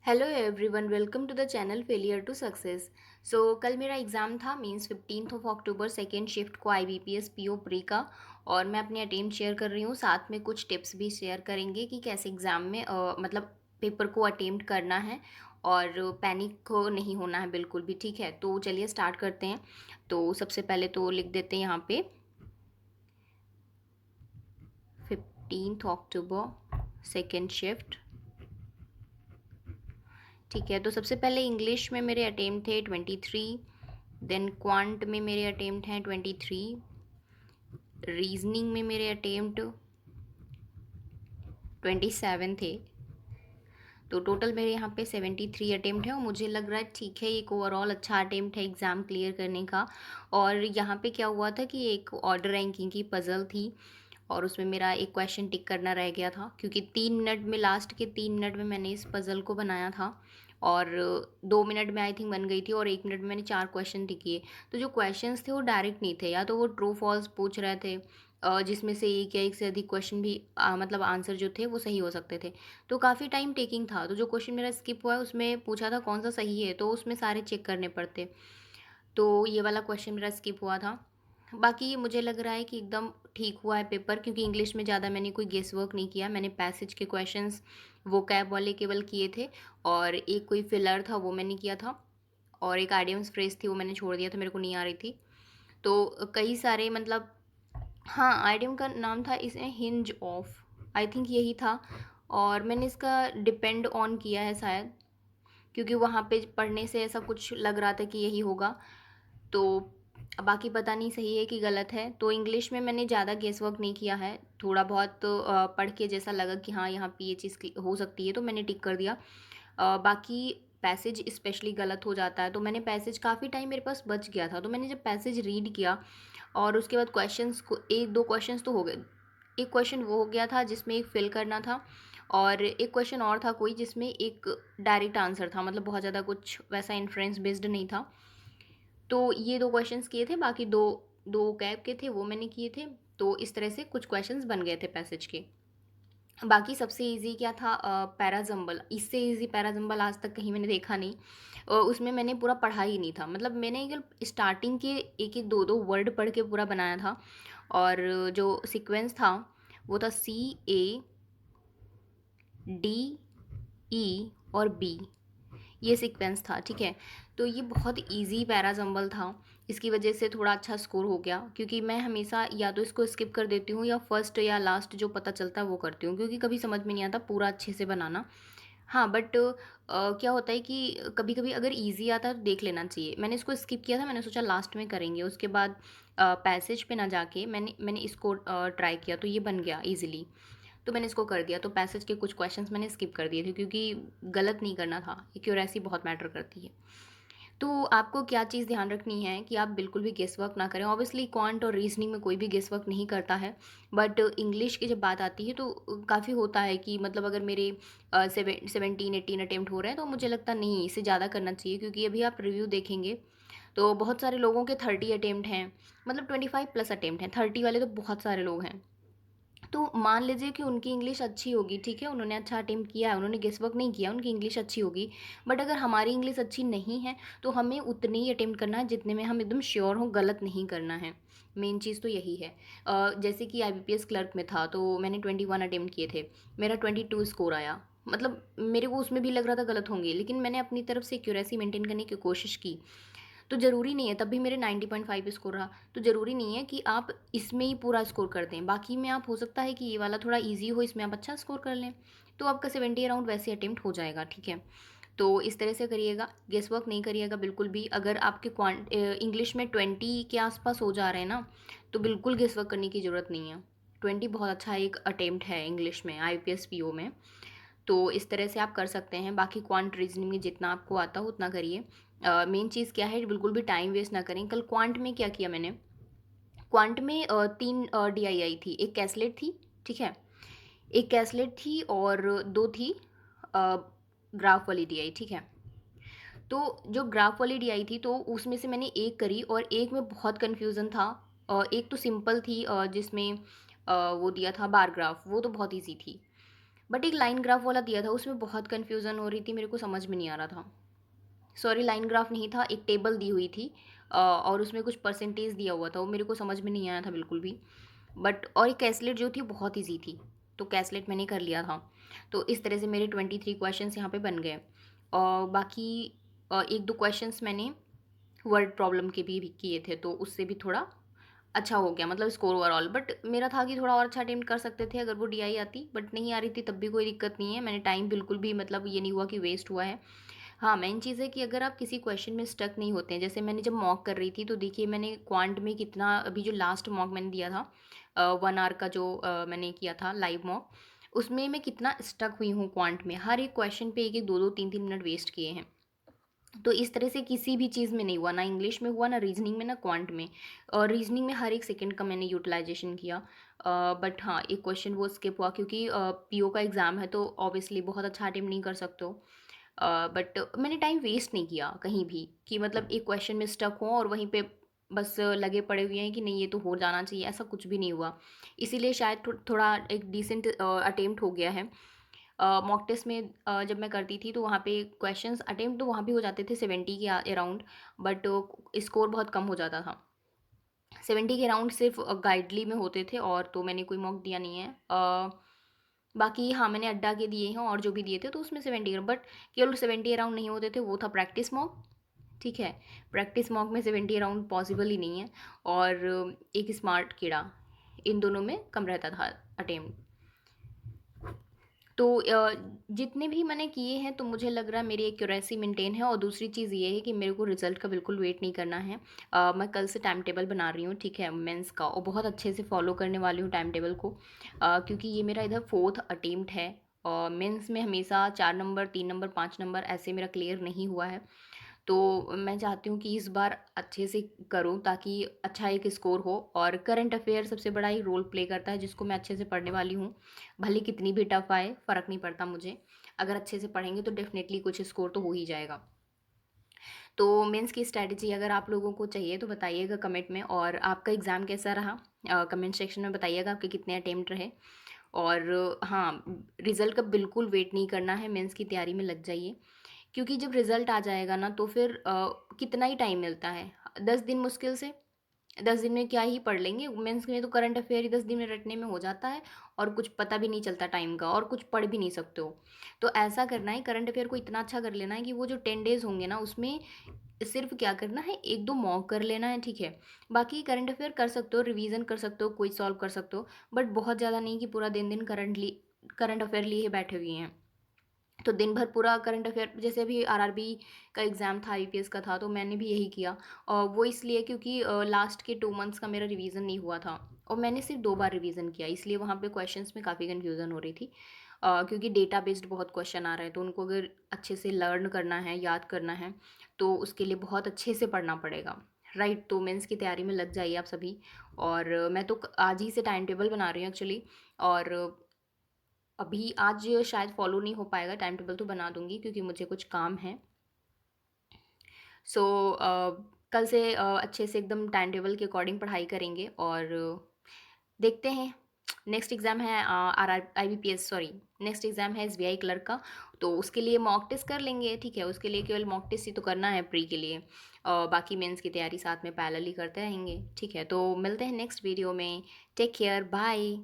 Hello everyone, welcome to the channel failure to success. कल मेरा exam था, means 15 of October, second shift को IBPS PO pre का। और मैं अपने अटेम्प्ट शेयर कर रही हूँ, साथ में कुछ टिप्स भी शेयर करेंगे कि कैसे एग्ज़ाम में मतलब पेपर को अटेम्प्ट करना है और पैनिक को नहीं होना है बिल्कुल भी। ठीक है, तो चलिए स्टार्ट करते हैं। तो सबसे पहले तो लिख देते हैं यहाँ पे 15 अक्टूबर सेकेंड शिफ्ट। ठीक है, तो सबसे पहले इंग्लिश में मेरे अटेम्प्ट थे 23। देन क्वांट में मेरे अटेम्प्ट हैं 23। रीजनिंग में मेरे अटेम्प्ट 27 थे। तो टोटल मेरे यहाँ पे 73 अटेम्प्ट है और मुझे लग रहा है ठीक है, एक ओवरऑल अच्छा अटेम्प्ट है एग्ज़ाम क्लियर करने का। और यहाँ पे क्या हुआ था कि एक ऑर्डर रैंकिंग की पज़ल थी और उसमें मेरा एक क्वेश्चन टिक करना रह गया था, क्योंकि 3 मिनट में, लास्ट के 3 मिनट में मैंने इस पज़ल को बनाया था और 2 मिनट में आई थिंक बन गई थी और 1 मिनट में मैंने 4 क्वेश्चन टिक किए। तो जो क्वेश्चंस थे वो डायरेक्ट नहीं थे, या तो वो ट्रू फॉल्स पूछ रहे थे, जिसमें से एक या एक से अधिक क्वेश्चन भी मतलब आंसर जो थे वो सही हो सकते थे। तो काफ़ी टाइम टेकिंग था। तो जो क्वेश्चन मेरा स्किप हुआ है उसमें पूछा था कौन सा सही है, तो उसमें सारे चेक करने पड़ते। तो ये वाला क्वेश्चन मेरा स्किप हुआ था। बाकी मुझे लग रहा है कि एकदम ठीक हुआ है पेपर, क्योंकि इंग्लिश में ज़्यादा मैंने कोई गेस वर्क नहीं किया। मैंने पैसेज के क्वेश्चंस वो कैब वाले केवल किए थे और एक कोई फिलर था वो मैंने किया था और एक आइडियम्स फ्रेज थी वो मैंने छोड़ दिया था, मेरे को नहीं आ रही थी। तो कई सारे मतलब, हाँ, आइडियम का नाम था इसमें हिंज ऑफ, आई थिंक यही था। और मैंने इसका डिपेंड ऑन किया है शायद, क्योंकि वहाँ पे पढ़ने से ऐसा कुछ लग रहा था कि यही होगा। तो बाकी पता नहीं सही है कि गलत है। तो इंग्लिश में मैंने ज़्यादा गेस वर्क नहीं किया है, थोड़ा बहुत पढ़ के जैसा लगा कि हाँ यहाँ पे ये चीज़ हो सकती है तो मैंने टिक कर दिया। बाकी पैसेज स्पेशली गलत हो जाता है, तो मैंने पैसेज, काफ़ी टाइम मेरे पास बच गया था तो मैंने जब पैसेज रीड किया और उसके बाद क्वेश्चंस को, एक दो क्वेश्चंस तो हो गए। एक क्वेश्चन वो हो गया था जिसमें एक फिल करना था और एक क्वेश्चन और था कोई जिसमें एक डायरेक्ट आंसर था, मतलब बहुत ज़्यादा कुछ वैसा इन्फ्रेंस बेस्ड नहीं था। तो ये दो क्वेश्चंस किए थे, बाकी दो दो कैब के थे वो मैंने किए थे। तो इस तरह से कुछ क्वेश्चंस बन गए थे पैसेज के। बाकी सबसे इजी क्या था, पैराजम्बल। इससे इजी पैराजम्बल आज तक कहीं मैंने देखा नहीं। उसमें मैंने पूरा पढ़ा ही नहीं था, मतलब मैंने केवल स्टार्टिंग के एक एक दो दो वर्ड पढ़ के पूरा बनाया था। और जो सीक्वेंस था वो था CADE और B, ये सीक्वेंस था। ठीक है, तो ये बहुत इजी पैराजम्बल था, इसकी वजह से थोड़ा अच्छा स्कोर हो गया, क्योंकि मैं हमेशा या तो इसको स्किप कर देती हूँ या फर्स्ट या लास्ट जो पता चलता है वो करती हूँ, क्योंकि कभी समझ में नहीं आता पूरा अच्छे से बनाना। हाँ, बट क्या होता है कि कभी कभी अगर इजी आता है तो देख लेना चाहिए। मैंने इसको स्किप किया था, मैंने सोचा लास्ट में करेंगे, उसके बाद पैसेज पे ना जाके मैंने मैंने इसको ट्राई किया तो ये बन गया ईजिली। तो मैंने इसको कर दिया। तो पैसेज के कुछ क्वेश्चंस मैंने स्किप कर दिए थे, क्योंकि गलत नहीं करना था, एक्यूरेसी बहुत मैटर करती है। तो आपको क्या चीज़ ध्यान रखनी है कि आप बिल्कुल भी गेस वर्क ना करें। ऑब्वियसली क्वांट और रीजनिंग में कोई भी गेस वर्क नहीं करता है, बट इंग्लिश की जब बात आती है तो काफ़ी होता है कि मतलब अगर मेरे 17-18 अटेम्प्ट हो रहे हैं तो मुझे लगता नहीं इसे ज़्यादा करना चाहिए, क्योंकि अभी आप रिव्यू देखेंगे तो बहुत सारे लोगों के 30 अटेम्प्ट हैं, मतलब 25+ अटेम्प्ट हैं, 30 वाले तो बहुत सारे लोग हैं। तो मान लीजिए कि उनकी इंग्लिश अच्छी होगी, ठीक है, उन्होंने अच्छा अटेम्प्ट किया है, उन्होंने गेस वर्क नहीं किया, उनकी इंग्लिश अच्छी होगी। बट अगर हमारी इंग्लिश अच्छी नहीं है तो हमें उतने ही अटेम्प्ट करना है जितने में हम एकदम श्योर हों, गलत नहीं करना है। मेन चीज़ तो यही है। जैसे कि IBPS क्लर्क में था तो मैंने 21 अटेम्प्ट किए थे, मेरा 22 स्कोर आया। मतलब मेरे को उसमें भी लग रहा था गलत होंगे, लेकिन मैंने अपनी तरफ से एक्यूरेसी मेंटेन करने की कोशिश की। तो ज़रूरी नहीं है, तब भी मेरे 90.5 स्कोर रहा। तो ज़रूरी नहीं है कि आप इसमें ही पूरा स्कोर कर दें, बाकी में आप, हो सकता है कि ये वाला थोड़ा ईजी हो, इसमें आप अच्छा स्कोर कर लें, तो आपका 70 अराउंड वैसे अटेम्प्ट हो जाएगा। ठीक है, तो इस तरह से करिएगा, गेस वर्क नहीं करिएगा बिल्कुल भी। अगर आपके इंग्लिश में 20 के आसपास हो जा रहे हैं ना, तो बिल्कुल गेस वर्क करने की ज़रूरत नहीं है। 20 बहुत अच्छा एक अटेम्प्ट है इंग्लिश में IPS PO में। तो इस तरह से आप कर सकते हैं। बाकी क्वांट रीजनिंग में जितना आपको आता हो उतना करिए। मेन चीज़ क्या है, बिल्कुल भी टाइम वेस्ट ना करें। कल क्वांट में क्या किया मैंने, क्वांट में 3 DII थी, एक कैसलेट थी, ठीक है, एक कैसलेट थी और दो थी ग्राफ वाली DI। ठीक है, तो जो ग्राफ वाली DI थी तो उसमें से मैंने एक करी और एक में बहुत कन्फ्यूज़न था। एक तो सिंपल थी, जिसमें वो दिया था बार ग्राफ, वो तो बहुत ईजी थी। बट एक लाइन ग्राफ वाला दिया था, उसमें बहुत कन्फ्यूज़न हो रही थी, मेरे को समझ में नहीं आ रहा था। सॉरी, लाइन ग्राफ नहीं था, एक टेबल दी हुई थी और उसमें कुछ परसेंटेज दिया हुआ था, वो मेरे को समझ में नहीं आया था बिल्कुल भी। बट और एक कैसलेट जो थी बहुत ईजी थी, तो कैसलेट मैंने कर लिया था। तो इस तरह से मेरे 23 क्वेश्चंस यहाँ पे बन गए। और बाकी एक दो क्वेश्चंस मैंने वर्ड प्रॉब्लम के भी किए थे, तो उससे भी थोड़ा अच्छा हो गया, मतलब स्कोर ओवरऑल। बट मेरा था कि थोड़ा और अच्छा अटेम्प्ट कर सकते थे अगर वो डीआई आती, बट नहीं आ रही थी तब भी कोई दिक्कत नहीं है। मैंने टाइम बिल्कुल भी, मतलब ये नहीं हुआ कि वेस्ट हुआ है। हाँ, मेन चीज़ है कि अगर आप किसी क्वेश्चन में स्टक नहीं होते हैं, जैसे मैंने जब मॉक कर रही थी तो देखिए मैंने क्वांट में कितना, अभी जो लास्ट मॉक मैंने दिया था 1 आवर का जो मैंने किया था लाइव मॉक, उसमें मैं कितना स्टक हुई हूँ क्वांट में। हर एक क्वेश्चन पे एक एक दो दो तीन तीन मिनट वेस्ट किए हैं। तो इस तरह से किसी भी चीज़ में नहीं हुआ, ना इंग्लिश में हुआ, ना रीजनिंग में, ना क्वांट में। और रीजनिंग में हर एक सेकंड का मैंने यूटिलाइजेशन किया। बट हाँ, एक क्वेश्चन वो स्किप हुआ क्योंकि पीओ का एग्ज़ाम है, तो ऑब्वियसली बहुत अच्छा अटेम्प्ट नहीं कर सकते हो। बट मैंने टाइम वेस्ट नहीं किया कहीं भी कि मतलब एक क्वेश्चन में स्टक हो और वहीं पे बस लगे पड़े हुए हैं कि नहीं ये तो हो जाना चाहिए, ऐसा कुछ भी नहीं हुआ। इसीलिए शायद थोड़ा एक डिसेंट अटेम्प्ट हो गया है। मॉक टेस्ट में जब मैं करती थी तो वहाँ पे क्वेश्चंस अटेम्प्ट तो वहाँ भी हो जाते थे 70 के अराउंड, बट स्कोर बहुत कम हो जाता था। 70 के अराउंड सिर्फ गाइडली में होते थे, और तो मैंने कोई मॉक दिया नहीं है। बाकी हाँ, मैंने अड्डा के दिए हैं और जो भी दिए थे तो उसमें 70, बट केवल 70 अराउंड नहीं होते थे, वो था प्रैक्टिस मॉक। ठीक है, प्रैक्टिस मॉक में 70 अराउंड पॉसिबल ही नहीं है। और एक स्मार्ट कीड़ा, इन दोनों में कम रहता था अटेम्प्ट। तो जितने भी मैंने किए हैं तो मुझे लग रहा है मेरी एक्यूरेसी मेंटेन है। और दूसरी चीज़ ये है कि मेरे को रिजल्ट का बिल्कुल वेट नहीं करना है। मैं कल से टाइम टेबल बना रही हूँ, ठीक है, मेंस का, और बहुत अच्छे से फॉलो करने वाली हूँ टाइम टेबल को, क्योंकि ये मेरा इधर फोर्थ अटेम्प्ट है। और मेंस में हमेशा 4 नंबर, 3 नंबर, 5 नंबर ऐसे मेरा क्लियर नहीं हुआ है। तो मैं चाहती हूँ कि इस बार अच्छे से करूँ ताकि अच्छा एक स्कोर हो। और करंट अफेयर सबसे बड़ा ही रोल प्ले करता है, जिसको मैं अच्छे से पढ़ने वाली हूँ। भले कितनी भी टफ आए, फ़र्क नहीं पड़ता मुझे। अगर अच्छे से पढ़ेंगे तो डेफिनेटली कुछ स्कोर तो हो ही जाएगा। तो मेंस की स्ट्रैटेजी अगर आप लोगों को चाहिए तो बताइएगा कमेंट में। और आपका एग्ज़ाम कैसा रहा कमेंट सेक्शन में बताइएगा, आपके कितने अटेम्प्ट रहे। और हाँ, रिज़ल्ट का बिल्कुल वेट नहीं करना है, मेंस की तैयारी में लग जाइए। क्योंकि जब रिज़ल्ट आ जाएगा ना तो फिर कितना ही टाइम मिलता है, 10 दिन मुश्किल से। 10 दिन में क्या ही पढ़ लेंगे, मेंस में तो करंट अफेयर ही 10 दिन में रटने में हो जाता है। और कुछ पता भी नहीं चलता टाइम का, और कुछ पढ़ भी नहीं सकते हो। तो ऐसा करना है, करंट अफेयर को इतना अच्छा कर लेना है कि वो जो 10 डेज़ होंगे ना उसमें सिर्फ क्या करना है, एक दो मॉक कर लेना है, ठीक है। बाकी करंट अफेयर कर सकते हो, रिवीजन कर सकते हो, कोई सॉल्व कर सकते हो, बट बहुत ज़्यादा नहीं कि पूरा दिन दिन करंट अफेयर लिए बैठे हुए हैं। तो दिन भर पूरा करंट अफेयर, जैसे अभी आरआरबी का एग्ज़ाम था, आईपीएस का था, तो मैंने भी यही किया। और वो इसलिए क्योंकि लास्ट के 2 मंथ्स का मेरा रिवीजन नहीं हुआ था, और मैंने सिर्फ 2 बार रिवीजन किया, इसलिए वहाँ पे क्वेश्चंस में काफ़ी कन्फ्यूज़न हो रही थी। क्योंकि डेटा बेस्ड बहुत क्वेश्चन आ रहे हैं, तो उनको अगर अच्छे से लर्न करना है, याद करना है, तो उसके लिए बहुत अच्छे से पढ़ना पड़ेगा। राइट, तो मेंस की तैयारी में लग जाइए आप सभी। और मैं तो आज ही से टाइम टेबल बना रही हूँ एक्चुअली। और अभी आज शायद फॉलो नहीं हो पाएगा, टाइम टेबल तो बना दूंगी क्योंकि मुझे कुछ काम है। सो कल से अच्छे से एकदम टाइम टेबल के अकॉर्डिंग पढ़ाई करेंगे। और देखते हैं। नेक्स्ट एग्ज़ाम है R R I B P S, sorry, next exam है एस बी आई क्लर्क का। तो उसके लिए मॉक टेस्ट कर लेंगे, ठीक है, उसके लिए केवल मॉक टेस्ट ही तो करना है प्री के लिए। बाकी मेंस की तैयारी साथ में पैरेलल ही करते रहेंगे, ठीक है। तो मिलते हैं नेक्स्ट वीडियो में। Take care, bye.